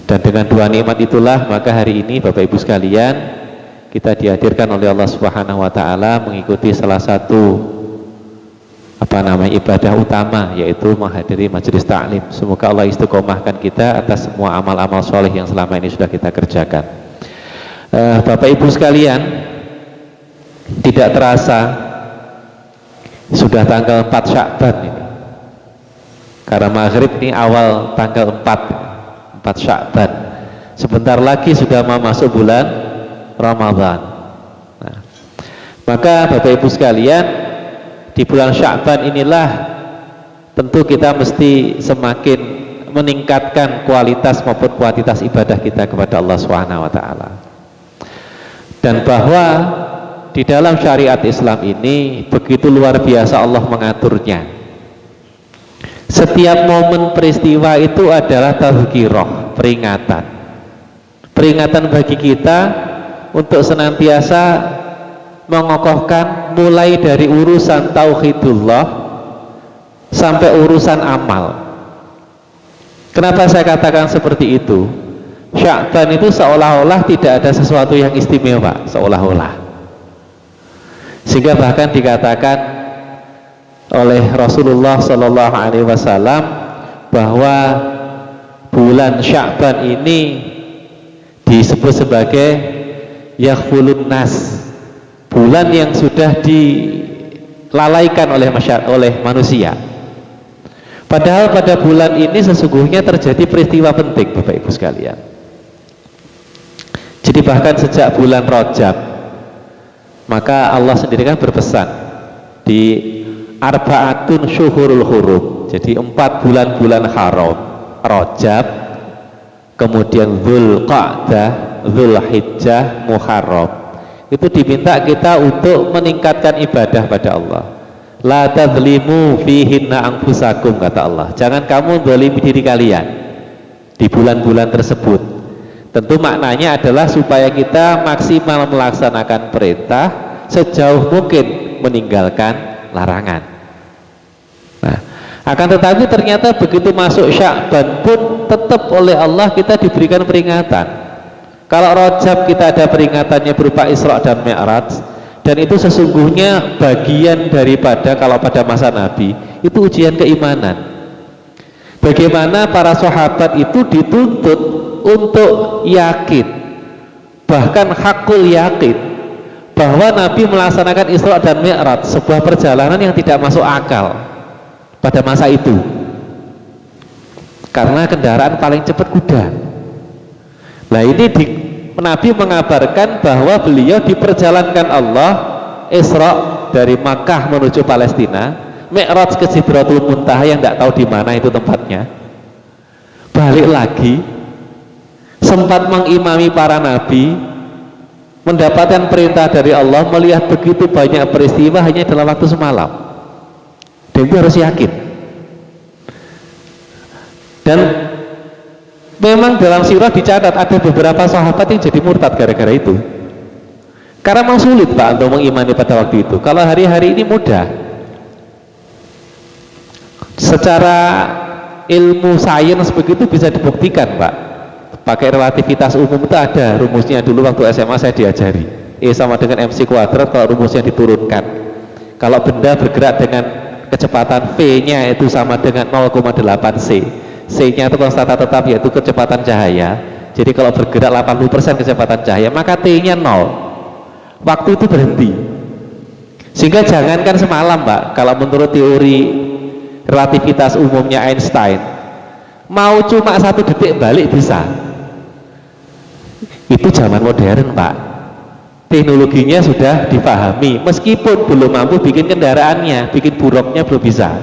Dan dengan dua nikmat itulah maka hari ini Bapak Ibu sekalian kita dihadirkan oleh Allah Subhanahu wa taala mengikuti salah satu ibadah utama, yaitu menghadiri majelis taklim. Semoga Allah istiqomahkan kita atas semua amal-amal soleh yang selama ini sudah kita kerjakan. Bapak Ibu sekalian, tidak terasa sudah tanggal 4 Sya'ban ini. Karena maghrib ini awal tanggal 4 Sya'ban. Sebentar lagi sudah mau masuk bulan Ramadan. Nah, maka Bapak Ibu sekalian, di bulan Sya'ban inilah tentu kita mesti semakin meningkatkan kualitas maupun kuantitas ibadah kita kepada Allah Subhanahu wa taala. Dan bahwa di dalam syariat Islam ini begitu luar biasa Allah mengaturnya. Setiap momen peristiwa itu adalah tazkirah, peringatan. Peringatan bagi kita untuk senantiasa mengokohkan mulai dari urusan tauhidullah sampai urusan amal. Kenapa saya katakan seperti itu? Sya'ban itu seolah-olah tidak ada sesuatu yang istimewa, seolah-olah. Sehingga bahkan dikatakan oleh Rasulullah Shallallahu Alaihi Wasallam bahwa bulan Sya'ban ini disebut sebagai yaghfulun nas, bulan yang sudah dilalaikan oleh manusia. Padahal pada bulan ini sesungguhnya terjadi peristiwa penting Bapak Ibu sekalian. Jadi bahkan sejak bulan Rajab, maka Allah sendiri kan berpesan di arba'atun syuhurul hurum. Jadi 4 bulan-bulan haram, Rajab, kemudian Dzulqa'dah, Dzulhijjah, Muharram. Itu diminta kita untuk meningkatkan ibadah pada Allah. La tadzlimu fihinna anfusakum, kata Allah. Jangan kamu zalimi diri kalian di bulan-bulan tersebut. Tentu maknanya adalah supaya kita maksimal melaksanakan perintah, sejauh mungkin meninggalkan larangan. Nah, akan tetapi ternyata begitu masuk Sya'ban pun tetap oleh Allah kita diberikan peringatan. Kalau Rajab kita ada peringatannya berupa Isra dan Mi'raj, dan itu sesungguhnya bagian daripada, kalau pada masa Nabi itu ujian keimanan. Bagaimana para sahabat itu dituntut untuk yakin, bahkan hakul yakin, bahwa Nabi melaksanakan Isra dan Mi'raj, sebuah perjalanan yang tidak masuk akal pada masa itu, karena kendaraan paling cepat kuda. Nah, ini Nabi mengabarkan bahwa beliau diperjalankan Allah Isra dari Makkah menuju Palestina, Mi'raj ke Sidratul Muntaha yang tidak tahu di mana itu tempatnya, balik lagi, sempat mengimami para nabi, mendapatkan perintah dari Allah, melihat begitu banyak peristiwa hanya dalam waktu semalam. Dan itu harus yakin. Dan memang dalam sirah dicatat ada beberapa sahabat yang jadi murtad gara-gara itu. Karena memang sulit Pak untuk mengimani pada waktu itu. Kalau hari-hari ini mudah. Secara ilmu sains begitu bisa dibuktikan Pak. Pakai relativitas umum itu ada rumusnya, dulu waktu SMA saya diajari. E sama dengan MC kuadrat kalau rumusnya diturunkan. Kalau benda bergerak dengan kecepatan V-nya itu sama dengan 0,8 C. C-nya itu konstanta tetap, yaitu kecepatan cahaya. Jadi kalau bergerak 80% kecepatan cahaya, maka T-nya 0. Waktu itu berhenti. Sehingga jangankan semalam Pak, kalau menurut teori relativitas umumnya Einstein, mau cuma 1 detik balik bisa. Itu zaman modern Pak, teknologinya sudah dipahami, meskipun belum mampu bikin kendaraannya, bikin buruknya belum bisa.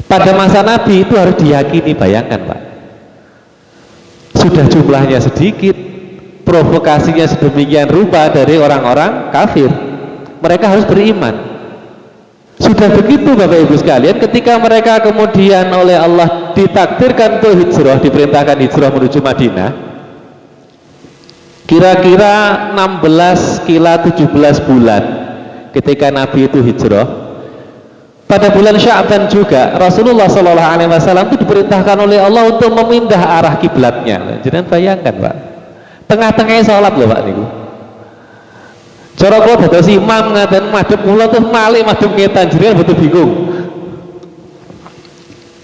Pada masa Nabi itu harus diyakini, bayangkan Pak, sudah jumlahnya sedikit, provokasinya sedemikian rupa dari orang-orang kafir, mereka harus beriman. Sudah begitu Bapak Ibu sekalian, ketika mereka kemudian oleh Allah ditakdirkan untuk hijrah, diperintahkan hijrah menuju Madinah, kira-kira 16 kila 17 bulan ketika Nabi itu hijrah, Pada bulan Sya'ban juga Rasulullah SAW itu diperintahkan oleh Allah untuk memindah arah kiblatnya. Jangan bayangkan Pak, tengah-tengahnya sholat loh Pak niku. Cara kula dados imam ngaten madhep kula tuh malih madhep ngetan jenengan betul bingung.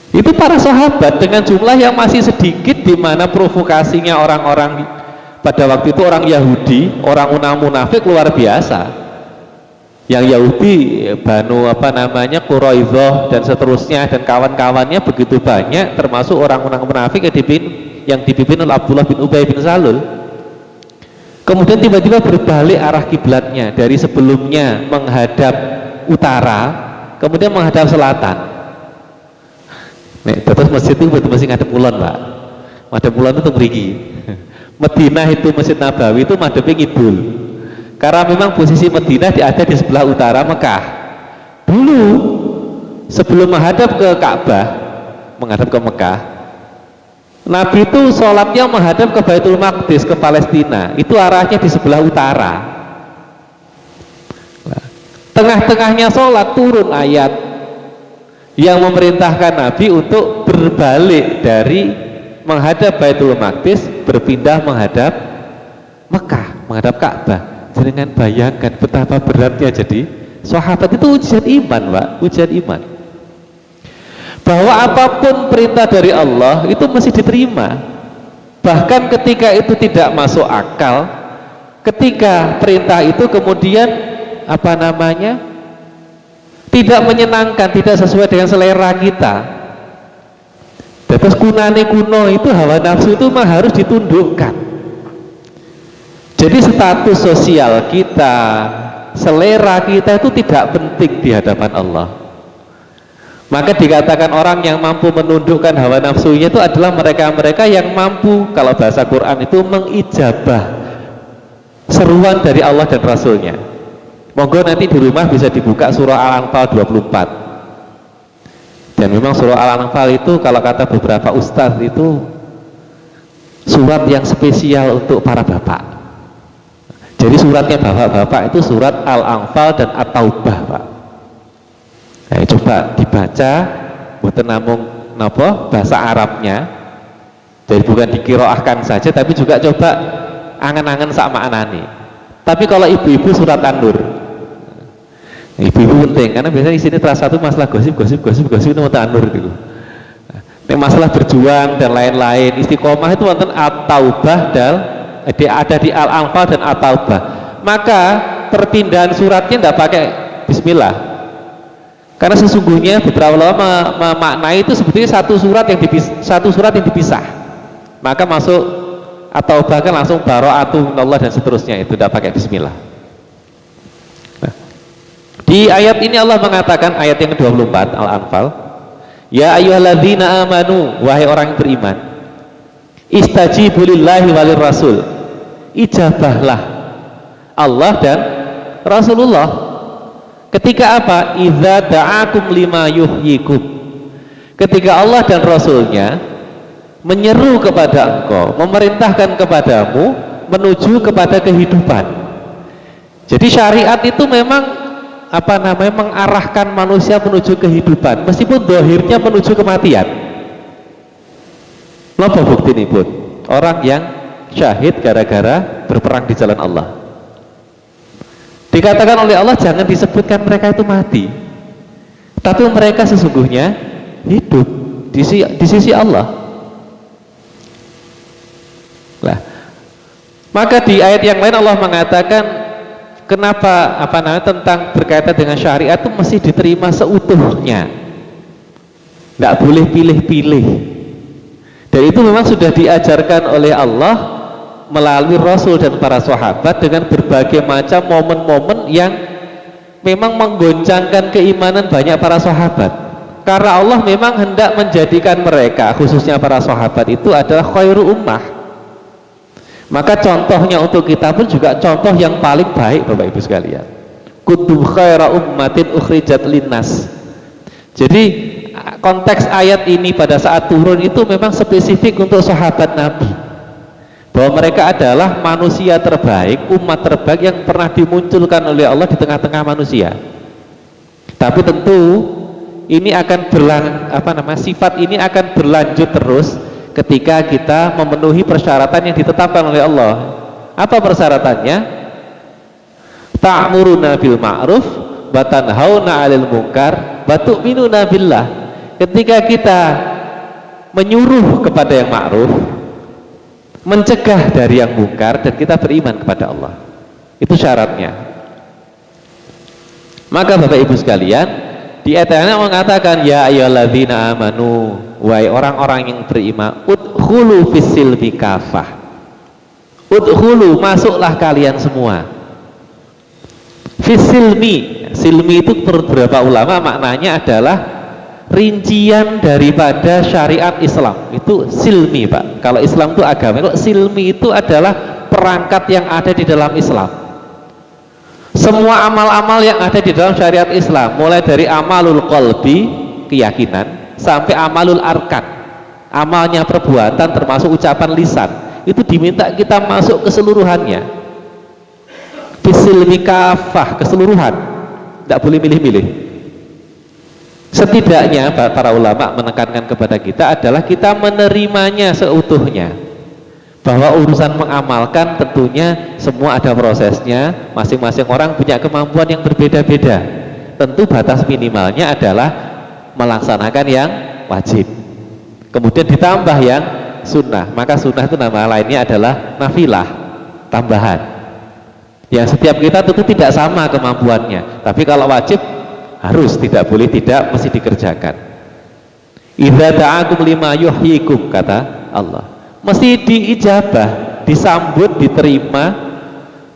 Itu para sahabat dengan jumlah yang masih sedikit, di mana provokasinya orang-orang pada waktu itu orang Yahudi, orang munafik luar biasa. Yang Yahudi, Banu Quraidah dan seterusnya dan kawan-kawannya begitu banyak, termasuk orang-orang munafik yang dipimpin oleh Abdullah bin Ubay bin Salul. Kemudian tiba-tiba berbalik arah kiblatnya, dari sebelumnya menghadap utara, kemudian menghadap selatan. Terus masjid itu betul masih ngadep kulon Pak. Ngadep kulon itu mriki. Madinah itu Masjid Nabawi itu madepnya ngidul. Karena memang posisi Madinah ada di sebelah utara Mekah. Dulu sebelum menghadap ke Ka'bah, menghadap ke Mekah, Nabi itu sholatnya menghadap ke Baitul Maqdis, ke Palestina. Itu arahnya di sebelah utara. Tengah-tengahnya sholat turun ayat yang memerintahkan Nabi untuk berbalik dari menghadap Baitul Maqdis, berpindah menghadap Mekah, menghadap Ka'bah. Jangan bayangkan betapa beratnya jadi sahabat. Itu ujian iman Pak, ujian iman, bahwa apapun perintah dari Allah itu mesti diterima, bahkan ketika itu tidak masuk akal, ketika perintah itu kemudian tidak menyenangkan, tidak sesuai dengan selera kita. Terus kuno itu hawa nafsu itu memang harus ditundukkan. Jadi status sosial kita, selera kita itu tidak penting di hadapan Allah. Maka dikatakan orang yang mampu menundukkan hawa nafsunya itu adalah mereka-mereka yang mampu, kalau bahasa Quran itu, mengijabah seruan dari Allah dan Rasulnya. Monggo nanti di rumah bisa dibuka surah Al-Anfal 24. Dan memang surah Al-Anfal itu kalau kata beberapa ustadz itu surat yang spesial untuk para bapak. Jadi suratnya bapak-bapak itu surat Al-Anfal dan At-Taubah Pak. Nah, coba dibaca mboten namung napa bahasa Arabnya. Jadi bukan dikiroahkan saja, tapi juga coba angen-angen sak maknane. Tapi kalau ibu-ibu surat An-Nur. Ibu-ibu penting karena biasanya di sini terasa satu masalah gosip itu wonten An-Nur itu. Nah, masalah berjuang dan lain-lain, istiqomah itu wonten At-Taubah dan ada di Al-Anfal dan At-Taubah. Maka perpindahan suratnya tidak pakai bismillah, karena sesungguhnya beberapa ulama memaknai itu sebetulnya satu surat yang dipisah. Maka masuk At-Taubah kan langsung bara'atu minallah dan seterusnya, itu tidak pakai bismillah. Nah, di ayat ini Allah mengatakan, ayat yang ke-24 Al-Anfal, ya ayyuhalladzina amanu, wahai orang yang beriman, istajibu lillahi walir rasul, ijabahlah Allah dan Rasulullah ketika apa? Idza da'akum lima yuhyikum, ketika Allah dan Rasulnya menyeru kepada engkau, memerintahkan kepadamu menuju kepada kehidupan. Jadi syariat itu memang mengarahkan manusia menuju kehidupan, meskipun dohirnya menuju kematian. Napa bukti ini pun orang yang syahid gara-gara berperang di jalan Allah. Dikatakan oleh Allah jangan disebutkan mereka itu mati, tapi mereka sesungguhnya hidup di sisi Allah. Nah, maka di ayat yang lain Allah mengatakan kenapa tentang berkaitan dengan syariat itu mesti diterima seutuhnya, nggak boleh pilih-pilih. Dan itu memang sudah diajarkan oleh Allah melalui Rasul dan para sahabat dengan berbagai macam momen-momen yang memang menggoncangkan keimanan banyak para sahabat. Karena Allah memang hendak menjadikan mereka, khususnya para sahabat itu adalah khairu ummah. Maka contohnya untuk kita pun juga contoh yang paling baik Bapak Ibu sekalian. Kuntum khaira ummatin ukhrijat linnas. Jadi konteks ayat ini pada saat turun itu memang spesifik untuk sahabat Nabi, bahwa mereka adalah manusia terbaik, umat terbaik yang pernah dimunculkan oleh Allah di tengah-tengah manusia. Tapi tentu ini akan sifat ini akan berlanjut terus ketika kita memenuhi persyaratan yang ditetapkan oleh Allah. Apa persyaratannya? Ta'muruna bil ma'ruf wa tanhauna 'anil munkar wa tu'minuna billah. Ketika kita menyuruh kepada yang ma'ruf, mencegah dari yang mungkar, dan kita beriman kepada Allah. Itu syaratnya. Maka Bapak Ibu sekalian, di ayat yang mengatakan ya ayyuhalladzina amanu, wahai orang-orang yang beriman, udkhulu fis-silmi kafah. Udkhulu, masuklah kalian semua. Fis-silmi, silmi itu beberapa ulama maknanya adalah rincian daripada syariat Islam. Itu silmi, Pak. Kalau Islam itu agama, kalau silmi itu adalah perangkat yang ada di dalam Islam. Semua amal-amal yang ada di dalam syariat Islam, mulai dari amalul qalbi, keyakinan, sampai amalul arkan, amalnya perbuatan termasuk ucapan lisan, itu diminta kita masuk keseluruhannya. Bisilmi kafah, keseluruhan, tidak boleh milih-milih. Setidaknya para ulama menekankan kepada kita adalah kita menerimanya seutuhnya, bahwa urusan mengamalkan tentunya semua ada prosesnya, masing-masing orang punya kemampuan yang berbeda-beda. Tentu batas minimalnya adalah melaksanakan yang wajib, kemudian ditambah yang sunnah. Maka sunnah itu nama lainnya adalah nafilah, tambahan, yang setiap kita tentu tidak sama kemampuannya, tapi kalau wajib harus, tidak boleh tidak, mesti dikerjakan. Idza da'akum lima yuhyikum, kata Allah, mesti diijabah, disambut, diterima,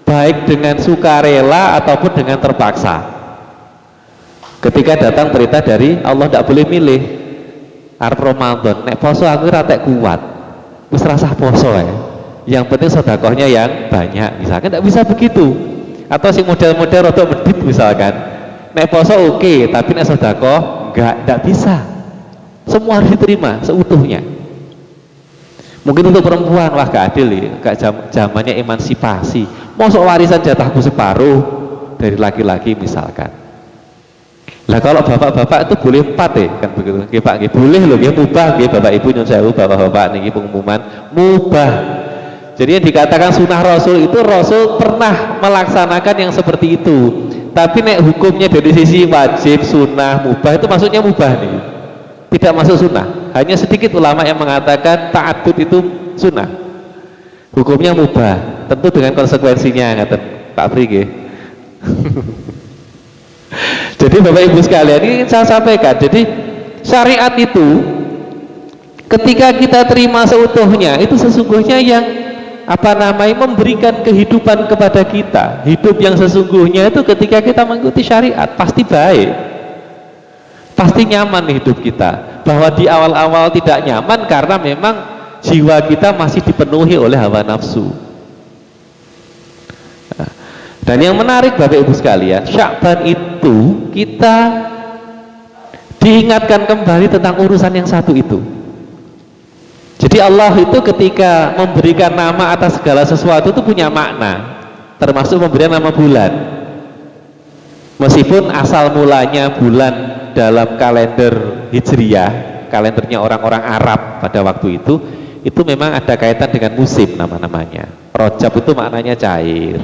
baik dengan sukarela ataupun dengan terpaksa. Ketika datang perintah dari Allah, tidak boleh milih. Arep Ramadan, nek poso aku ratek kuat, wis rasah poso ya. Yang penting sedekahnya yang banyak, misalkan. Tidak bisa begitu. Atau si model-model rada medit misalkan, nek poso oke, tapi nek sedekah tidak bisa. Semua harus diterima seutuhnya. Mungkin untuk perempuan, wah gak adil ya, gak zamannya emansipasi, mosok warisan jatahku separuh dari laki-laki misalkan. Lah kalau bapak-bapak itu boleh 4 ya, kan begitu. Nggih Pak, nggih boleh loh, nggih mubah nggih Bapak Ibu nyuwun sewu, bapak-bapak niki pengumuman mubah. Jadi yang dikatakan sunnah Rasul itu Rasul pernah melaksanakan yang seperti itu. Tapi nek hukumnya dari sisi wajib, sunnah, mubah, itu maksudnya mubah nih, tidak masuk sunnah. Hanya sedikit ulama yang mengatakan ta'addud itu sunnah, hukumnya mubah, tentu dengan konsekuensinya, ngaten Pak Fri nggih. Jadi Bapak Ibu sekalian, ini saya sampaikan, jadi syariat itu ketika kita terima seutuhnya, itu sesungguhnya yang memberikan kehidupan kepada kita. Hidup yang sesungguhnya itu ketika kita mengikuti syariat pasti baik, pasti nyaman hidup kita. Bahwa di awal-awal tidak nyaman karena memang jiwa kita masih dipenuhi oleh hawa nafsu. Dan yang menarik Bapak Ibu sekalian, Sya'ban itu kita diingatkan kembali tentang urusan yang satu itu. Jadi Allah itu ketika memberikan nama atas segala sesuatu itu punya makna, termasuk memberikan nama bulan. Meskipun asal mulanya bulan dalam kalender Hijriyah, kalendernya orang-orang Arab pada waktu itu memang ada kaitan dengan musim nama-namanya. Rajab itu maknanya cair.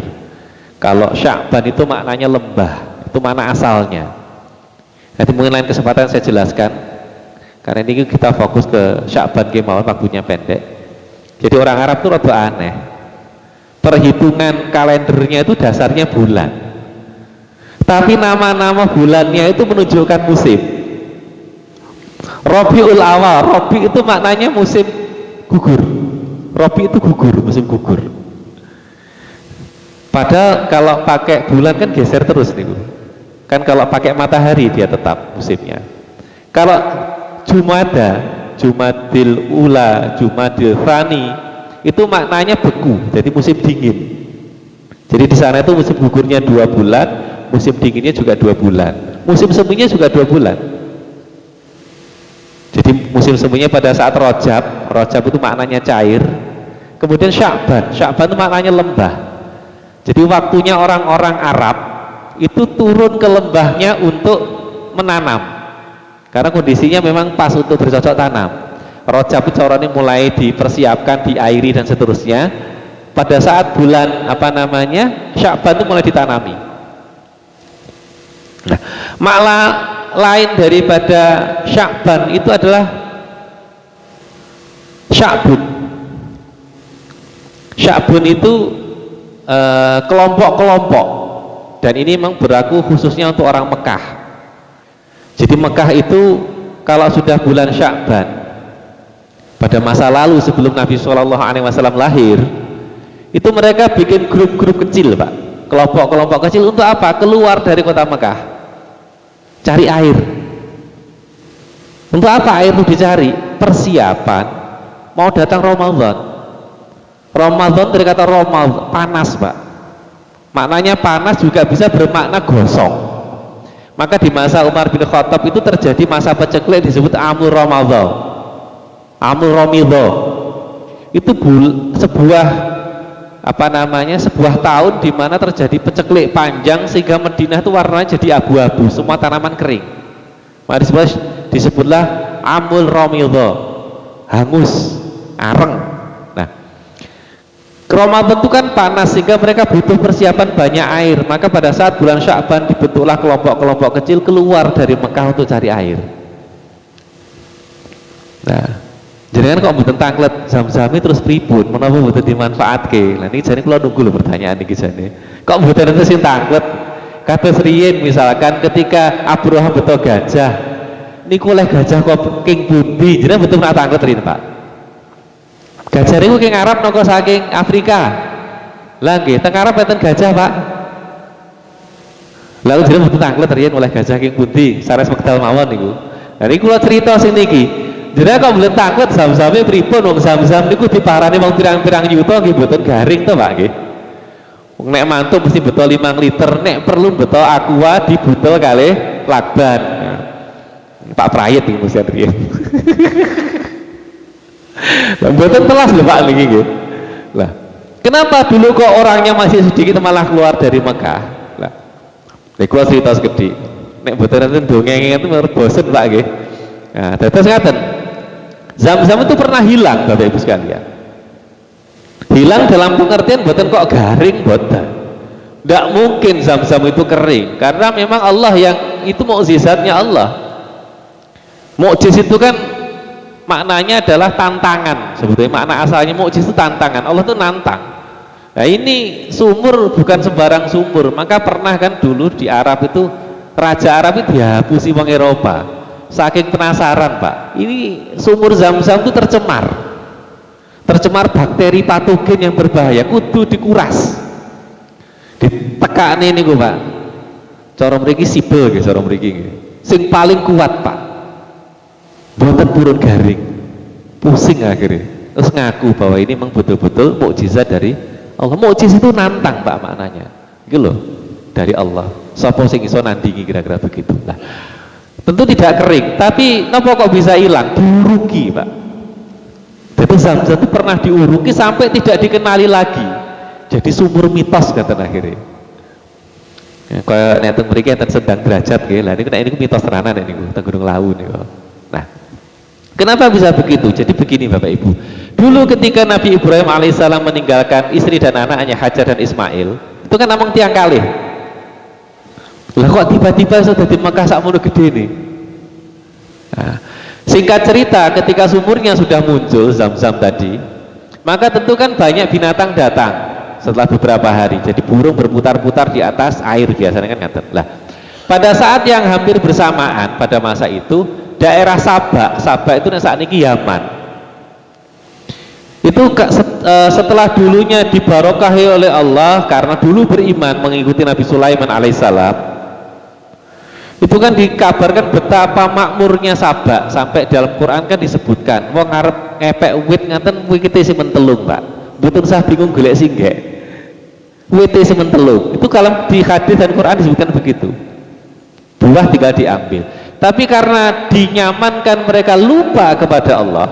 Kalau Sya'ban itu maknanya lembah, itu mana asalnya. Nanti mungkin lain kesempatan saya jelaskan. Karena ini kita fokus ke Sya'ban kemauan, waktunya pendek. Jadi orang Arab itu rada aneh. Perhitungan kalendernya itu dasarnya bulan. Tapi nama-nama bulannya itu menunjukkan musim. Rabiul Awal, Rabi itu maknanya musim gugur. Rabi itu gugur, musim gugur. Padahal kalau pakai bulan kan geser terus nih, kan kalau pakai matahari dia tetap musimnya. Kalau Jumada, Jumadil Ula, Jumadil Thani, itu maknanya beku, jadi musim dingin. Jadi di sana itu musim gugurnya 2 bulan, musim dinginnya juga 2 bulan, musim seminya juga 2 bulan. Jadi musim seminya pada saat Rajab, Rajab itu maknanya cair. Kemudian Sya'ban, Sya'ban itu maknanya lembah. Jadi waktunya orang-orang Arab itu turun ke lembahnya untuk menanam. karena kondisinya memang pas untuk bercocok tanam. Rajab itu caranya mulai dipersiapkan, diairi dan seterusnya. Pada saat bulan Sya'ban itu mulai ditanami. Nah, makna lain daripada Sya'ban itu adalah Sya'bun. Sya'bun itu kelompok-kelompok, dan ini memang berlaku khususnya untuk orang Mekah. Jadi Mekah itu kalau sudah bulan Sya'ban, pada masa lalu sebelum Nabi SAW lahir, itu mereka bikin grup-grup kecil, Pak, kelompok-kelompok kecil untuk apa? Keluar dari kota Mekah, cari air. Untuk apa air itu dicari? Persiapan mau datang Ramadan. Ramadan dari kata Ramadan, panas, Pak. Maknanya panas juga bisa bermakna gosong. Maka di masa Umar bin Khattab itu terjadi masa paceklik disebut Amul Ramadan, Amul Ramadan. Itu sebuah sebuah tahun di mana terjadi paceklik panjang sehingga Madinah itu warnanya jadi abu-abu, semua tanaman kering. Maka disebutlah Amul Ramadan, hangus, areng. Ramadan itu kan panas sehingga mereka butuh persiapan banyak air. Maka pada saat bulan Sya'ban dibentuklah kelompok-kelompok kecil keluar dari Mekah untuk cari air. Nah, jenengan kok mboten tanglet zam-zami terus pripun? Menapa mboten dimanfaatke? Lah niki jane kula nunggu lho pertanyaan niki jane. Kok mboten enten sing tanglet? Kados riyin misalkan ketika Abraham beto gajah, niku oleh gajah kok king pundi? Jenengan mboten nak tanglet riyin, Pak. Gajah niku king Arab napa saking Afrika? Lah nggih, teng Arab enten gajah, Pak. Lalu jenengan mboten tanglet riyen oleh gajah king pundi? Sares wekdal mawon niku. Lah niku kula crita sing niki. Jenengan kok mboten tanglet zam-zame pripun wong zam-zam niku diparani wong pirang-pirang yuta nggih mboten garing to, Pak nggih. Wong nek mantu mesti beto 5 liter, nek perlu beto aqua dibutol kalih lakban. Pak Prayit iki mesti riyen. Lah mboten telas lho Pak niki nggih. Lah, kenapa dulu kok orangnya masih sedikit malah keluar dari Mekah? Lah, nek kula cerita sekedhik. Nek mboten enten dongeng itu bosen Pak nggih. Nah, dados ngaten. Zam-zam itu pernah hilang Bapak Ibu sekalian. Hilang dalam pengertian mboten kok garing, mboten. Tidak mungkin zam-zam itu kering karena memang Allah yang itu mukjizatnya Allah. Mukjiz itu kan maknanya adalah tantangan, sebetulnya makna asalnya mukjiz itu tantangan. Allah itu nantang. Nah ini sumur bukan sembarang sumur. Maka pernah kan dulu di Arab itu raja Arab itu dihapusi wong Eropa saking penasaran, Pak, ini sumur Zam-Zam itu tercemar bakteri patogen yang berbahaya, kudu dikuras, ditekani niku, Pak. Cara mriki sibel nggih, cara mriki nggih sing paling kuat, Pak, mboten purun garing, pusing akhirnya. Terus ngaku bahwa ini memang betul-betul mukjizat dari Allah. Mukjiz itu nantang, Pak, maknanya gitu loh, dari Allah. Sapa sing iso nandingi, kira-kira begitu. Nah, tentu tidak kering, tapi kenapa kok bisa hilang? Diuruki, Pak. Jadi Zam-Zam itu pernah diuruki sampai tidak dikenali lagi, jadi sumur mitos kata akhirnya. Ya, kayak nek teng mriki enten sedang derajat nggih. Lah niku mitos tenanan niku teng Gunung Lawu niku. Nah, kenapa bisa begitu? Jadi begini Bapak Ibu, dulu ketika Nabi Ibrahim alaihissalam meninggalkan istri dan anaknya Hajar dan Ismail, itu kan namung tiang kalih. Lah kok tiba-tiba sudah di Mekah sakmono gede nih. Nah, singkat cerita, ketika sumurnya sudah muncul Zam-Zam tadi, maka tentu kan banyak binatang datang setelah beberapa hari. Jadi burung berputar-putar di atas air biasanya kan ngaten. Lah, pada saat yang hampir bersamaan pada masa itu, daerah Sabak itu saat ini Yaman. Itu setelah dulunya dibarokahi oleh Allah karena dulu beriman mengikuti Nabi Sulaiman alaihissalam. Itu kan dikabarkan betapa makmurnya Sabak, sampai dalam Quran kan disebutkan wong ngarep ngepek wit ngaten wite sing mentelung, Pak. Mboten usah bingung golek singgek. Wite sing mentelung. Itu kalau di hadis dan Quran disebutkan begitu. Buah tinggal diambil. Tapi karena dinyamankan mereka lupa kepada Allah,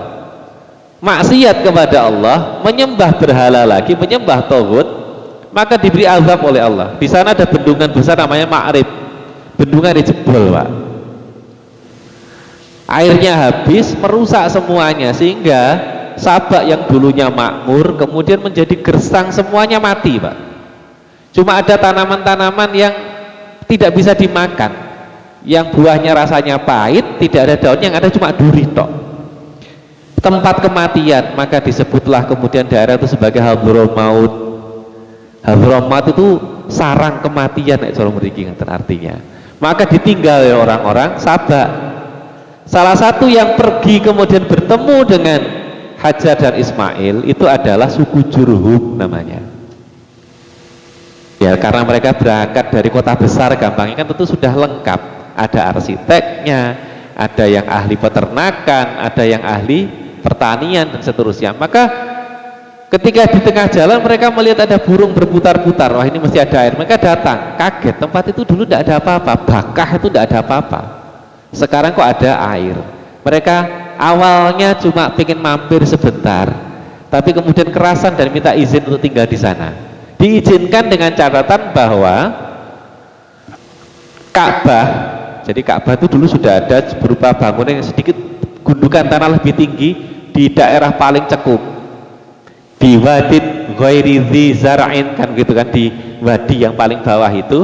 maksiat kepada Allah, menyembah berhala lagi, menyembah tauhid, maka diberi azab oleh Allah. Di sana ada bendungan besar namanya Ma'rib. Bendungan dijebol, Pak. airnya habis, merusak semuanya, sehingga Sabak yang dulunya makmur kemudian menjadi gersang, semuanya mati, Pak. Cuma ada tanaman-tanaman yang tidak bisa dimakan, yang buahnya rasanya pahit, tidak ada daun, yang ada cuma duri tok. Tempat kematian, maka disebutlah kemudian daerah itu sebagai Hadramaut. Hadramaut itu sarang kematian, cara mriki ngeten artinya. Maka ditinggal oleh orang-orang Sabak. Salah satu yang pergi kemudian bertemu dengan Hajar dan Ismail itu adalah suku Jurhum namanya. Ya, karena mereka berangkat dari kota besar, gampangnya kan tentu sudah lengkap. Ada arsiteknya, ada yang ahli peternakan, ada yang ahli pertanian dan seterusnya. Maka ketika di tengah jalan mereka melihat ada burung berputar-putar, wah ini mesti ada air. Mereka datang, kaget, tempat itu dulu tidak ada apa-apa, Bakah itu tidak ada apa-apa. Sekarang kok ada air. Mereka awalnya cuma ingin mampir sebentar, tapi kemudian kerasan dan minta izin untuk tinggal di sana. Diizinkan dengan catatan bahwa Ka'bah, jadi Ka'bah itu dulu sudah ada berupa bangunan yang sedikit gundukan tanah lebih tinggi di daerah paling cekung, di wadid ghairi dzi zar'in, kan gitu kan, di wadi yang paling bawah itu,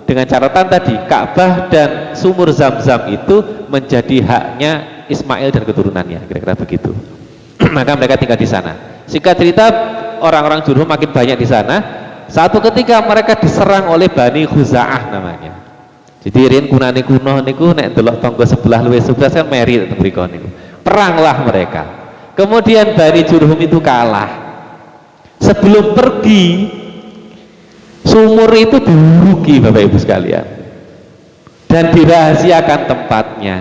dengan catatan tadi Ka'bah dan sumur Zam-Zam itu menjadi haknya Ismail dan keturunannya, kira-kira begitu. Maka mereka tinggal di sana. Singkat cerita, orang-orang Jurhum makin banyak di sana. Satu ketika mereka diserang oleh Bani Khuza'ah namanya. Jadi rin kunane kuno niku nek delok tangga sebelah luwih sebelah kan meri teng mriku niku. Peranglah mereka. Kemudian Bani Jurhum itu kalah. Sebelum pergi, sumur itu diuruki Bapak Ibu sekalian. Dan dirahasiakan tempatnya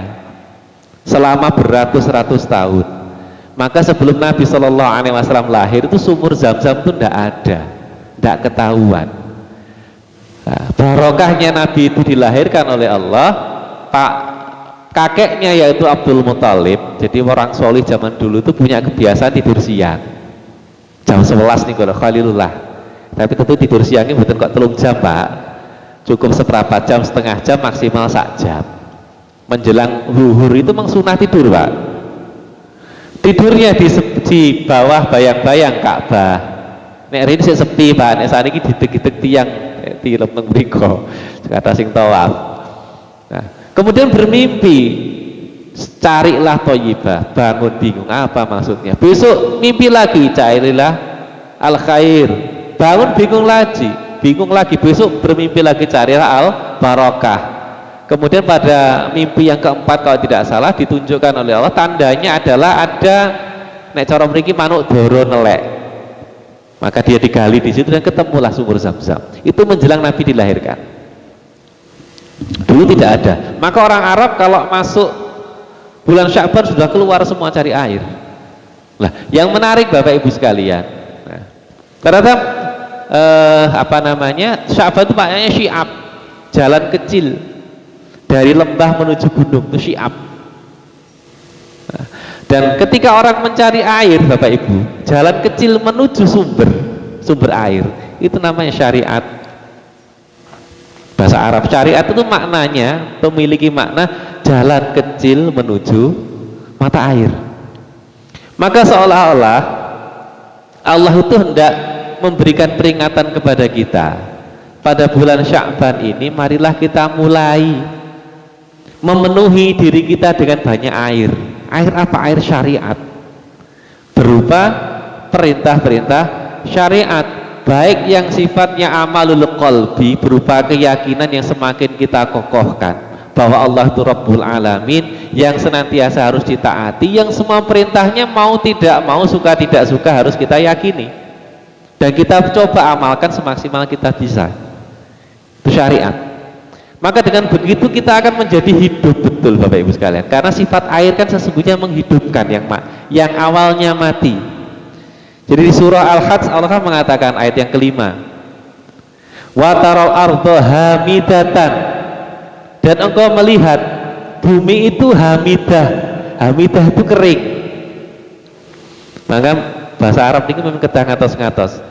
selama beratus-ratus tahun. Maka sebelum Nabi Shallallahu Alaihi Wasallam lahir itu sumur Zam-Zam itu tidak ada, tidak ketahuan. Nah, barokahnya Nabi itu dilahirkan oleh Allah. Pak kakeknya yaitu Abdul Muthalib, jadi orang solih zaman dulu itu punya kebiasaan tidur siang jam 11 nih kalau Khalilullah. Tapi tentu tidur siangnya bukan kok 3 jam Pak, cukup seberapa jam, setengah jam, maksimal 1 jam. Menjelang zuhur itu memang sunah tidur Pak. Tidurnya di bawah bayang-bayang Ka'bah. Nek ini sih sepi Pak, nek saat ini didek-dek tiang di lempeng beriko kata sing tawaf. Nah, kemudian bermimpi, carilah Thayyibah, bangun bingung apa maksudnya. Besok mimpi lagi, carilah al khair, bangun bingung lagi, besok bermimpi lagi, carilah al barakah. Kemudian pada mimpi yang keempat kalau tidak salah ditunjukkan oleh Allah, tandanya adalah ada nek cara mriki manuk doro nelek. Maka dia digali di situ dan ketemulah sumur Zam-Zam. Itu menjelang Nabi dilahirkan. Dulu tidak ada. Maka orang Arab kalau masuk bulan Sya'ban sudah keluar semua cari air. Nah, yang menarik Bapak Ibu sekalian, nah, ternyata Sya'ban itu maknanya syi'ab, jalan kecil dari lembah menuju gunung itu syi'ab. Nah, dan ketika orang mencari air Bapak Ibu, jalan kecil menuju sumber air, itu namanya syariat. Bahasa Arab syariat itu maknanya, memiliki makna jalan kecil menuju mata air. Maka seolah-olah Allah itu hendak memberikan peringatan kepada kita. Pada bulan Sya'ban ini marilah kita mulai memenuhi diri kita dengan banyak air. Air apa? Air syariat, berupa perintah-perintah syariat, baik yang sifatnya amalul qalbi, berupa keyakinan yang semakin kita kokohkan bahwa Allah itu Rabbul Alamin yang senantiasa harus ditaati, yang semua perintahnya mau tidak mau, suka tidak suka harus kita yakini dan kita coba amalkan semaksimal kita bisa. Itu syariat. Maka dengan begitu kita akan menjadi hidup betul Bapak Ibu sekalian, karena sifat air kan sesungguhnya menghidupkan yang awalnya mati. Jadi di surah Al-Hajj Allah kan mengatakan ayat yang kelima, wa taral ardo hamidatan, dan engkau melihat bumi itu hamidah. Hamidah itu kering. Maka bahasa Arab ini memang kedang ngatos-ngatos.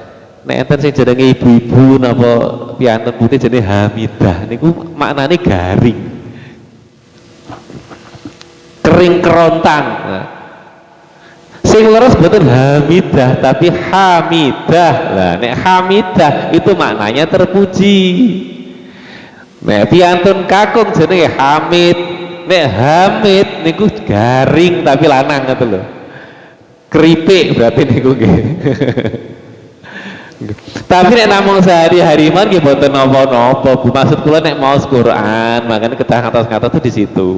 Nek enten sing jenenge ibu-ibu napa piantun putih jenenge hamidah niku maknane garing. Kering sering kerontang. Nah, sing leres betul hamidah tapi hamidah. Lah nek hamidah itu maknanya terpuji. Nek piantun kakung jenenge hamid. Nek hamid niku garing tapi lanang ngoten lho. Keripik berarti niku nggih. Tapi nek namung sehari-hari man nggih boten napa-napa. Bu maksud kula nek maos Quran, makanya kita ngatos-ngatos itu di situ.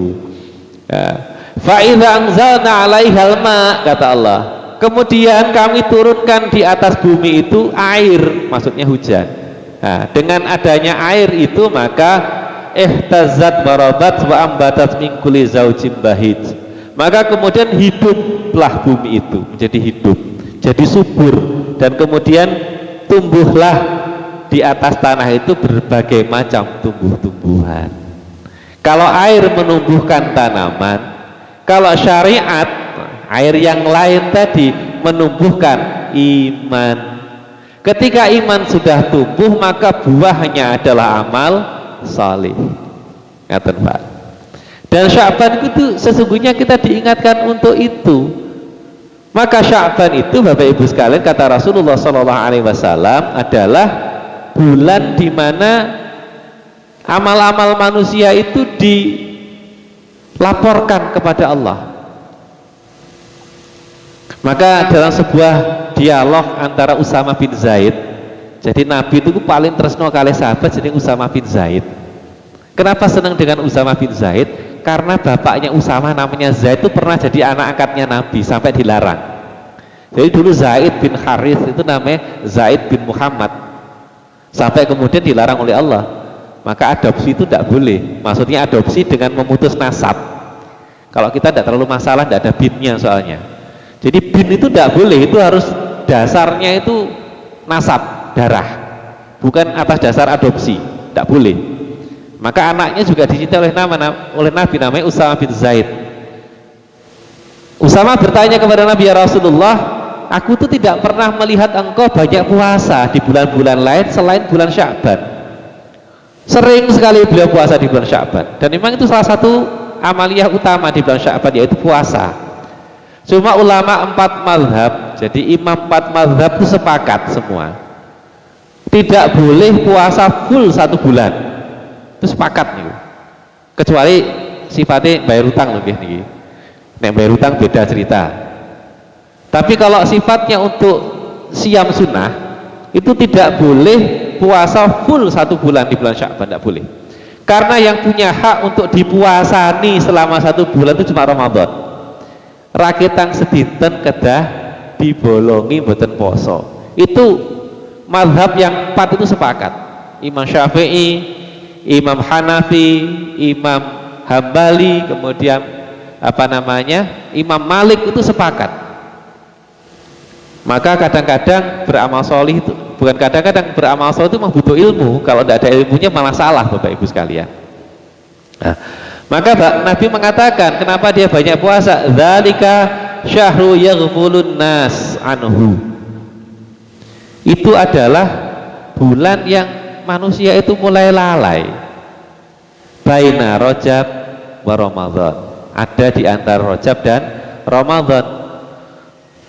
Ya. Fa idza anzalna 'alaihal ma, kata Allah. Kemudian kami turunkan di atas bumi itu air, maksudnya hujan. Nah, dengan adanya air itu maka ihtazat barabat wa ambatat min kulli zaujin bahij. Maka kemudian hiduplah bumi itu, menjadi hidup, jadi subur, dan kemudian tumbuhlah di atas tanah itu berbagai macam tumbuh-tumbuhan. Kalau air menumbuhkan tanaman, kalau syariat air yang lain tadi menumbuhkan iman. Ketika iman sudah tumbuh maka buahnya adalah amal salih. Ngaten Pak. Dan Sya'ban itu sesungguhnya kita diingatkan untuk itu. Maka Sya'ban itu Bapak Ibu sekalian kata Rasulullah SAW adalah bulan di mana amal-amal manusia itu dilaporkan kepada Allah. Maka dalam sebuah dialog antara Usama bin Zaid, jadi Nabi itu paling tresno kali sahabat jadi Usama bin Zaid. Kenapa senang dengan Usama bin Zaid? Karena bapaknya Usama namanya Zaid itu pernah jadi anak angkatnya Nabi sampai dilarang. Jadi dulu Zaid bin Harith itu namanya Zaid bin Muhammad, sampai kemudian dilarang oleh Allah. Maka adopsi itu tidak boleh. Maksudnya adopsi dengan memutus nasab. Kalau kita tidak terlalu masalah, tidak ada binnya soalnya. Jadi bin itu tidak boleh, itu harus dasarnya itu nasab, darah, bukan atas dasar adopsi, tidak boleh. Maka anaknya juga dicintai oleh Nabi, namanya Usama bin Zaid. Usama bertanya kepada Nabi, ya Rasulullah, aku tuh tidak pernah melihat engkau banyak puasa di bulan-bulan lain selain bulan Sya'ban. Sering sekali beliau puasa di bulan Sya'ban, dan memang itu salah satu amaliyah utama di bulan Sya'ban, yaitu puasa. Cuma ulama 4 mazhab, jadi imam 4 mazhab itu sepakat semua tidak boleh puasa full 1 bulan. Itu sepakat nih, kecuali sifatnya bayar utang lebih nih. Nek bayar utang beda cerita. Tapi kalau sifatnya untuk siam sunnah itu tidak boleh puasa full 1 bulan di bulan Sya'ban, tidak boleh. Karena yang punya hak untuk dipuasani selama 1 bulan itu cuma Ramadan. Rakitang sedinten kedah dibolongi mboten poso. Itu mazhab yang 4 itu sepakat. Imam Syafi'i, Imam Hanafi, Imam Hambali, kemudian Imam Malik itu sepakat. Maka kadang-kadang beramal solih itu, bukan kadang-kadang beramal solih itu memang butuh ilmu. Kalau tidak ada ilmunya malah salah Bapak Ibu sekalian. Nah, maka Nabi mengatakan kenapa dia banyak puasa? Dzalika syahru yaghfulun nas anhu. Itu adalah bulan yang manusia itu mulai lalai. Baina Rajab wa Ramadan. Ada di antara Rajab dan Ramadan.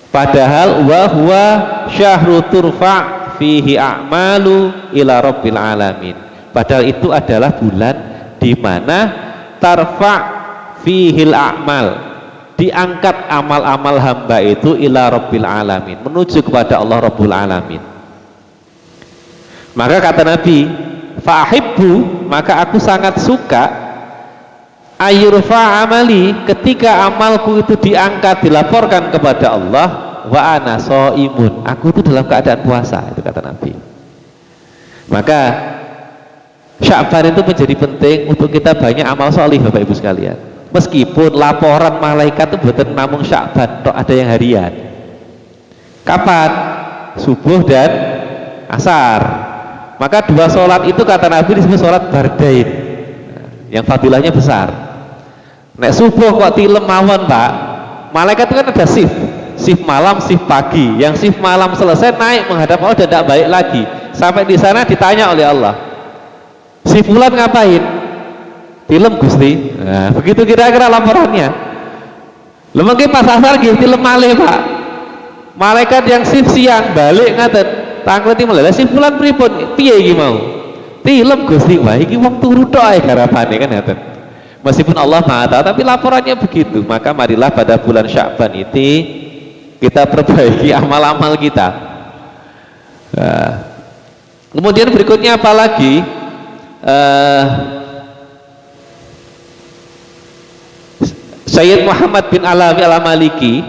Padahal wa huwa syahru turfa fihi a'malu ila rabbil alamin. Padahal itu adalah bulan di mana tarfa fihil a'mal, diangkat amal-amal hamba itu ila rabbil alamin, menuju kepada Allah Rabbul Alamin. Maka kata Nabi, fa'ahibbu, maka aku sangat suka ayurfa amali, ketika amalku itu diangkat, dilaporkan kepada Allah, wa ana shaimun, aku itu dalam keadaan puasa, itu kata Nabi. Maka Sya'ban itu menjadi penting untuk kita banyak amal solih Bapak Ibu sekalian. Meskipun laporan malaikat itu bukan namung Sya'ban, ada yang harian. Kapan? Subuh dan asar. Maka 2 sholat itu kata Nabi disebut sholat bardain, yang fadilahnya besar. Nek subuh kok tilem mawon Pak, malaikat itu kan ada shift malam, shift pagi. Yang shift malam selesai naik menghadap Allah dan tidak balik lagi. Sampai di sana ditanya oleh Allah, si fulan ngapain? Film Gusti. Nah, begitu kira-kira laporannya. Lemengke pas asar nggih tilem malih Pak. Malaikat yang shift siang balik ngaten. Tanglet melala shift fulan pripun? Piye iki mau? Tilem Gusti, wah iki wong turu tok ae garapane kan ngaten. Meskipun Allah Maha Tahu tapi laporannya begitu. Maka marilah pada bulan Sya'ban ini kita perbaiki amal-amal kita. Nah, kemudian berikutnya apa lagi? Sayyid Muhammad bin Alawi Al-Maliki,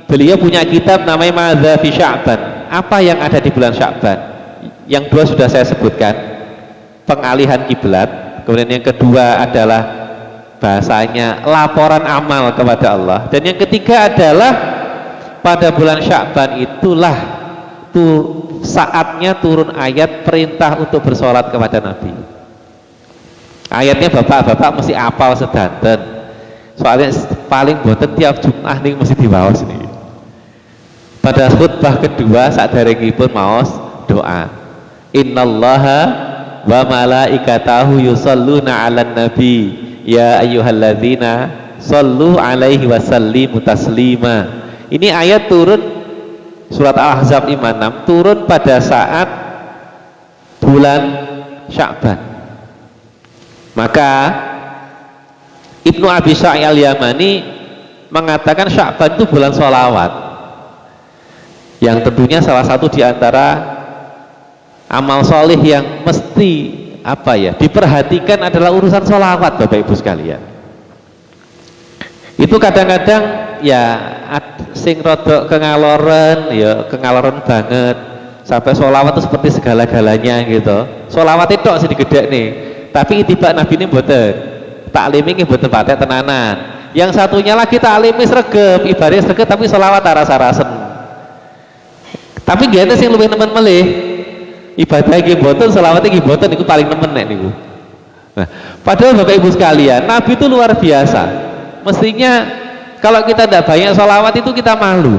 beliau punya kitab namanya Madza fi Sya'ban. Apa yang ada di bulan Sya'ban? Yang dua sudah saya sebutkan, pengalihan kiblat. Kemudian yang kedua adalah bahasanya laporan amal kepada Allah. Dan yang ketiga adalah pada bulan Sya'ban itulah saatnya turun ayat perintah untuk bersolat kepada Nabi. Ayatnya bapak-bapak mesti apal sedanten. Soalnya paling boten tiap Jumat nih mesti diwaos nih. Pada khutbah kedua saat daringipun maos doa. Innallaha wa malaikatahu yusholluna 'alan nabi ya ayyuhalladzina shollu 'alaihi wa sallimu taslima. Ini ayat turun surat Al-Ahzab 56 turun pada saat bulan Sya'ban. Maka Ibnu Abi Syai' Al-Yamani mengatakan Sya'ban itu bulan sholawat, yang tentunya salah satu di antara amal solih yang mesti diperhatikan adalah urusan sholawat Bapak Ibu sekalian. Itu kadang-kadang ya sing rodok kengaloren kengaloren banget sampai sholawat itu seperti segala-galanya gitu. Sholawat itu sih digedek nih, tapi itibak Nabi ini mboten. Taklimi nggih mboten patek tenanan. Yang satunya lagi taklimi sregep, ibadah sregep tapi sholawat rasa-rasen. Tapi nggih sing luwih nemen melih. Ibadah nggih mboten, sholawat nggih mboten, niku paling nemen nek niku. Nah, padahal Bapak Ibu sekalian, Nabi itu luar biasa. Mestinya kalau kita tidak banyak sholawat itu kita malu.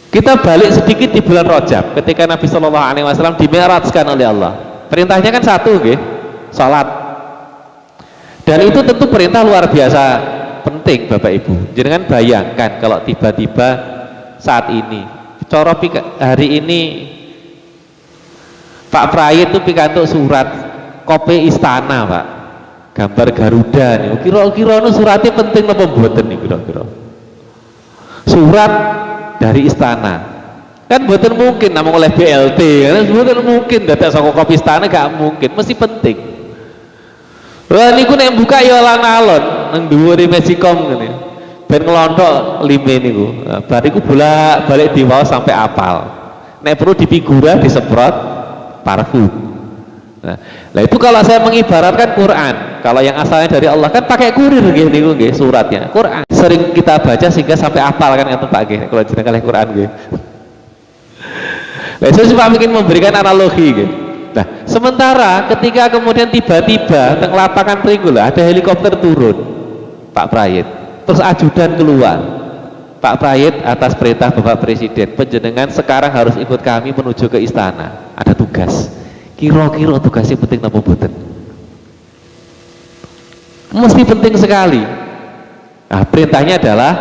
Kita balik sedikit di bulan Rajab ketika Nabi Shallallahu Alaihi Wasallam dimi'rajkan oleh Allah. Perintahnya kan satu, sholat. Dan itu tentu perintah luar biasa penting Bapak Ibu. Jangan bayangkan kalau tiba-tiba saat ini, hari ini Pak Prayit itu pikantuk surat kopi istana Pak, gambar Garuda nih. Kira-kira suratnya penting apa mboten nih kira-kira? Surat dari istana kan mboten mungkin namung oleh BLT, kan mboten mungkin dadak saka kopi istana, gak mungkin, mesti penting. Wah niku nek buka ya alon-alon nang dhuwure Mesicom ngene. Ben ngelontok lime niku. Bariku bolak-balik diwaos sampai apal. Nek perlu dipigura disemprot parfum. Nah itu kalau saya mengibaratkan Quran, kalau yang asalnya dari Allah kan pakai kurir nggih niku nggih suratnya. Quran sering kita baca sehingga sampai apal kan ngoten Pak nggih kalau jeneng kalih Quran nggih. Lah saya cuma ingin memberikan analogi nggih. Nah, sementara ketika kemudian tiba-tiba teng lapangan mriku ada helikopter turun, Pak Prayit, terus ajudan keluar. Pak Prayit atas perintah Bapak Presiden, penjenengan sekarang harus ikut kami menuju ke istana. Ada tugas. Kira-kira tugasnya penting apa mboten? Mesti penting sekali. Nah, perintahnya adalah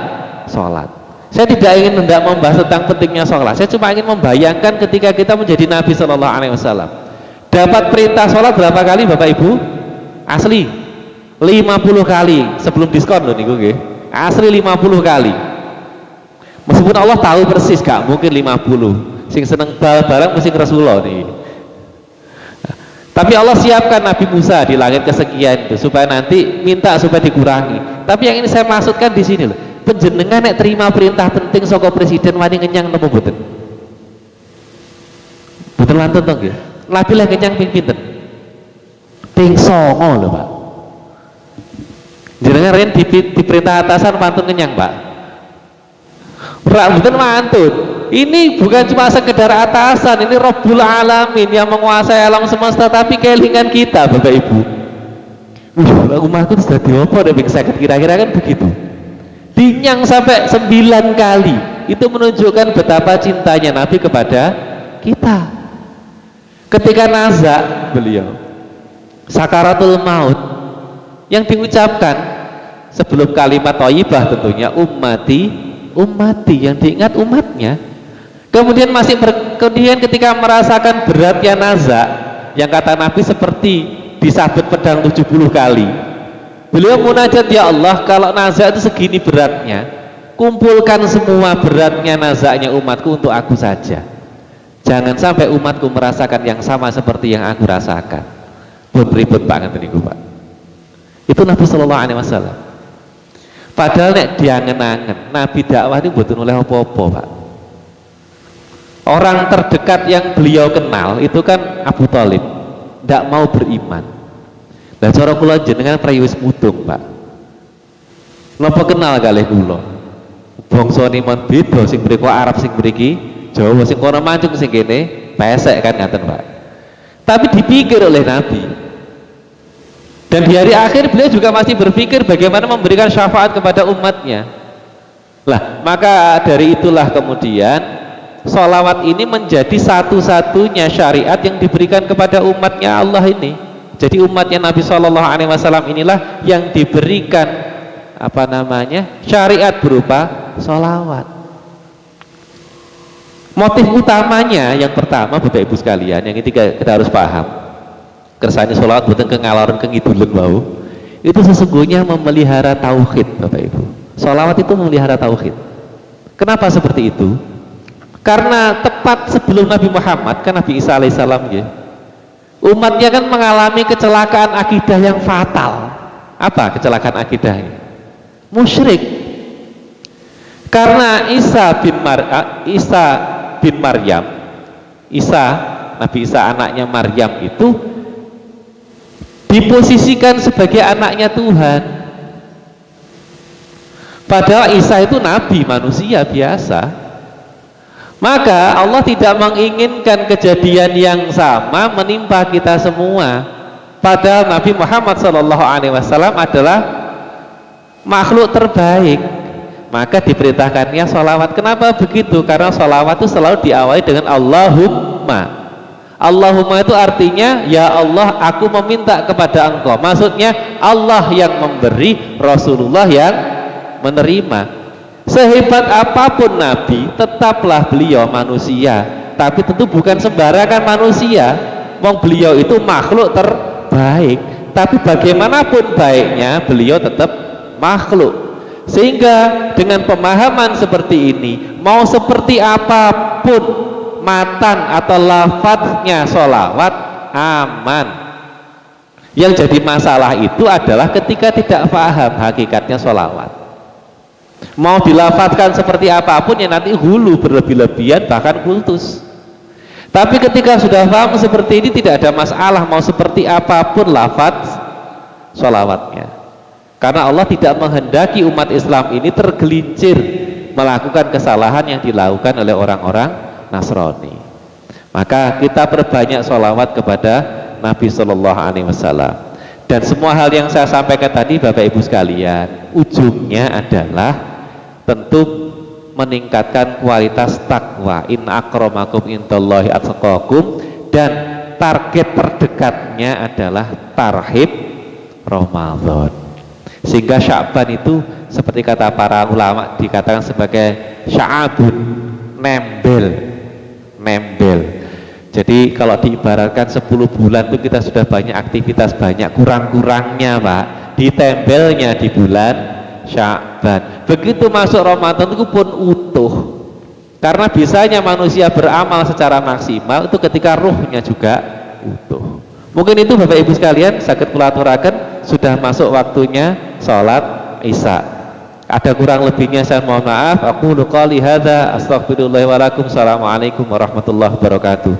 sholat. Saya tidak ingin hendak membahas tentang pentingnya sholat. Saya cuma ingin membayangkan ketika kita menjadi Nabi Shallallahu Alaihi Wasallam. Dapat perintah sholat berapa kali Bapak Ibu? Asli 50 kali sebelum diskon loh niku nggih. Asli 50 kali. Meskipun Allah tahu persis gak mungkin 50. Sing seneng bal-balan mesti Rasulullah nih. Tapi Allah siapkan Nabi Musa di langit kesekian itu supaya nanti minta supaya dikurangi. Tapi yang ini saya maksudkan di sini loh. Penjenengan nek terima perintah penting saka presiden wani ngenyang napa mboten? Mboten wonten to nggih. Nabi lah kenyang ping pinten? Ping 9 lho Pak. Jenengan ren diperintah atasan pantun kenyang Pak. Ora mboten mantun. Ini bukan cuma sekedar atasan, ini Rabbul Alamin yang menguasai alam semesta, tapi kelingan kita Bapak Ibu. Rumahku sudah diopo deh ping 50 kira-kira kan begitu. Dinyang sampai 9 kali. Itu menunjukkan betapa cintanya Nabi kepada kita. Ketika nazak beliau sakaratul maut yang diucapkan sebelum kalimat thayyibah tentunya ummati, ummati, yang diingat umatnya. Kemudian kemudian ketika merasakan beratnya naza, yang kata Nabi seperti disabet pedang 70 kali, beliau munajat, ya Allah, kalau naza itu segini beratnya, kumpulkan semua beratnya nazanya umatku untuk aku saja, jangan sampai umatku merasakan yang sama seperti yang aku rasakan. Pun ribet banget ini Pak. Itu Nabi Sallallahu Alaihi Wasallam. Padahal nek diangen-angen Nabi dakwah ini mboten oleh apa-apa Pak. Orang terdekat yang beliau kenal itu kan Abu Thalib, tidak mau beriman. Lah cara kula jenengan prayus mudung Pak. Napa kenal kalih kula? Bangsane mon beda, sing mriku Arab, sing mriki Jawa, sing kono Mancung, sing kene pesek kan ngaten Pak. Tapi dipikir oleh Nabi. Dan di hari akhir beliau juga masih berpikir bagaimana memberikan syafaat kepada umatnya. Lah, maka dari itulah kemudian sholawat ini menjadi satu-satunya syariat yang diberikan kepada umatnya Allah ini. Jadi umatnya Nabi Shallallahu Alaihi Wasallam inilah yang diberikan syariat berupa sholawat. Motif utamanya yang pertama Bapak Ibu sekalian, yang ini kita harus paham. Kersane sholawat bukan kengaloran kengidulun bau. Itu sesungguhnya memelihara tauhid Bapak Ibu. Sholawat itu memelihara tauhid. Kenapa seperti itu? Karena tepat sebelum Nabi Muhammad, kan Nabi Isa alaihissalam ya, umatnya kan mengalami kecelakaan akidah yang fatal. Apa kecelakaan akidahnya? Musyrik. Karena Nabi Isa anaknya Maryam itu diposisikan sebagai anaknya Tuhan. Padahal Isa itu nabi manusia biasa. Maka Allah tidak menginginkan kejadian yang sama menimpa kita semua. Padahal Nabi Muhammad SAW adalah makhluk terbaik. Maka diperintahkannya sholawat. Kenapa begitu? Karena sholawat itu selalu diawali dengan Allahumma. Allahumma itu artinya, ya Allah, aku meminta kepada Engkau. Maksudnya Allah yang memberi, Rasulullah yang menerima. Sehebat apapun Nabi, tetaplah beliau manusia. Tapi tentu bukan sembarangan manusia. Wong beliau itu makhluk terbaik. Tapi bagaimanapun baiknya, beliau tetap makhluk. Sehingga dengan pemahaman seperti ini, mau seperti apapun matan atau lafadznya sholawat aman. Yang jadi masalah itu adalah ketika tidak paham hakikatnya sholawat. Mau dilafadzkan seperti apapun ya nanti hulu berlebih-lebihan bahkan kultus. Tapi ketika sudah paham seperti ini tidak ada masalah mau seperti apapun lafadz sholawatnya. Karena Allah tidak menghendaki umat Islam ini tergelincir melakukan kesalahan yang dilakukan oleh orang-orang Nasrani. Maka kita perbanyak sholawat kepada Nabi Shallallahu Alaihi Wasallam. Dan semua hal yang saya sampaikan tadi Bapak Ibu sekalian, ujungnya adalah tentu meningkatkan kualitas takwa. In akramakum indallahi atqakum, dan target terdekatnya adalah tarhib Ramadan. Sehingga Sya'ban itu seperti kata para ulama dikatakan sebagai sya'abun, nembel. Jadi kalau diibaratkan 10 bulan itu kita sudah banyak aktivitas, banyak kurang-kurangnya Pak, ditempelnya di bulan Sya'ban. Begitu masuk Ramadan itu pun utuh. Karena bisanya manusia beramal secara maksimal itu ketika ruhnya juga utuh. Mungkin itu Bapak Ibu sekalian saged kula aturaken, sudah masuk waktunya sholat Isya. Ada kurang lebihnya saya mohon maaf. Aku qouli hadza astaghfirullah wa lakum. Assalamualaikum warahmatullahi wabarakatuh.